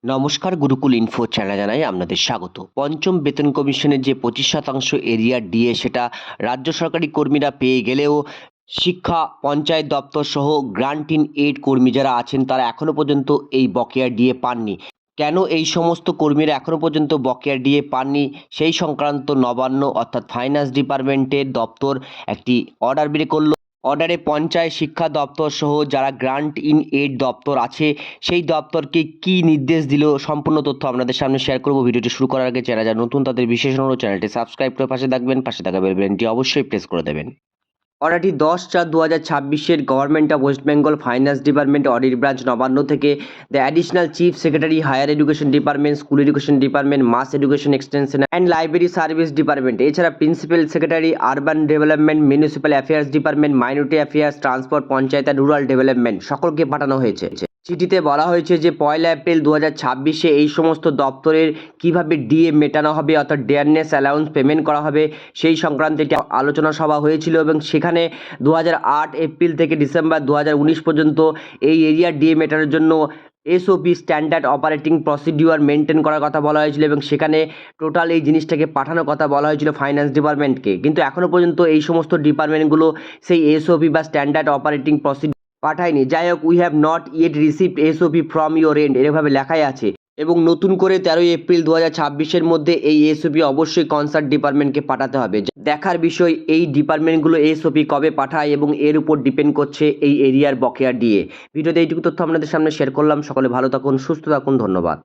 নমস্কার, গুরুকুল ইনফো চ্যানেলে জানাই আপনাদের স্বাগত। পঞ্চম বেতন কমিশনের যে 25% এরিয়া ডিএ সেটা রাজ্য সরকারি কর্মীরা পেয়ে গেলেও শিক্ষা, পঞ্চায়েত দপ্তর সহ গ্রান্ট ইন এইড কর্মী যারা আছেন তারা এখনো পর্যন্ত এই বকেয়া ডিএ পাননি। কেন এই সমস্ত কর্মীরা এখনো পর্যন্ত বকেয়া ডিএ পাননি সেই সংক্রান্ত নবান্ন অর্থাৎ ফাইন্যান্স ডিপার্টমেন্টের দপ্তর একটি অর্ডার বের করল। অর্ডারে পঞ্চায়েত শিক্ষা দপ্তর সহ যারা গ্রান্ট ইন এইড দপ্তর আছে সেই দপ্তরকে কি নির্দেশ দিল সম্পূর্ণ তথ্য আপনাদের সামনে শেয়ার করব। ভিডিওটি শুরু করার আগে যারা যারা নতুন তাদের বিশেষ অনুরোধ, চ্যানেলটি সাবস্ক্রাইব করে পাশে থাকবেন, পাশে থাকা বেল বাটনটি অবশ্যই প্রেস করে দেবেন। অর্ডারটি 10/4/2026 government of West Bengal finance department audit branch Nabanna থেকে the additional chief secretary higher education department, school education department, mass education extension and library service department, এছাড়া principal secretary urban development, municipal affairs department, minority affairs, transport, panchayat and rural development সকলকে পাঠানো হয়েছে। চিঠিতে বলা হয়েছে যে 1 April 2026 এই সমস্ত দপ্তরের কিভাবে ডিএ মেটানো হবে অর্থাৎ ডেয়ারনেস অ্যালাউন্স পেমেন্ট করা হবে সেই সংক্রান্তে একটি আলোচনা সভা হয়েছিল এবং সেখানে 2008 এপ্রিল থেকে ডিসেম্বর 2019 পর্যন্ত এই এরিয়া ডিএ মেটানোর জন্য SOP standard operating procedure maintain করার কথা বলা হয়েছিল এবং সেখানে টোটাল এই জিনিসটাকে পাঠানোর কথা বলা হয়েছিল ফাইন্যান্স ডিপার্টমেন্টকে। কিন্তু এখনও পর্যন্ত এই সমস্ত ডিপার্টমেন্টগুলো সেই এসওপি বা স্ট্যান্ডার্ড অপারেটিং প্রসিডিউর পাঠায়নি। যাই হোক, we have not yet received SOP from your end এরভাবে লেখাই আছে এবং নতুন করে 13 এপ্রিল 2026 মধ্যে এই এসওপি অবশ্যই কনসার্ট ডিপার্টমেন্টকে পাঠাতে হবে। দেখার বিষয় এই ডিপার্টমেন্টগুলো এসওপি কবে পাঠায় এবং এর উপর ডিপেন্ড করছে এই এরিয়ার বকেয়া ডিএ। ভিডিওতে এইটুকু তথ্য আপনাদের সামনে শেয়ার করলাম। সকলে ভালো থাকুন, সুস্থ থাকুন, ধন্যবাদ।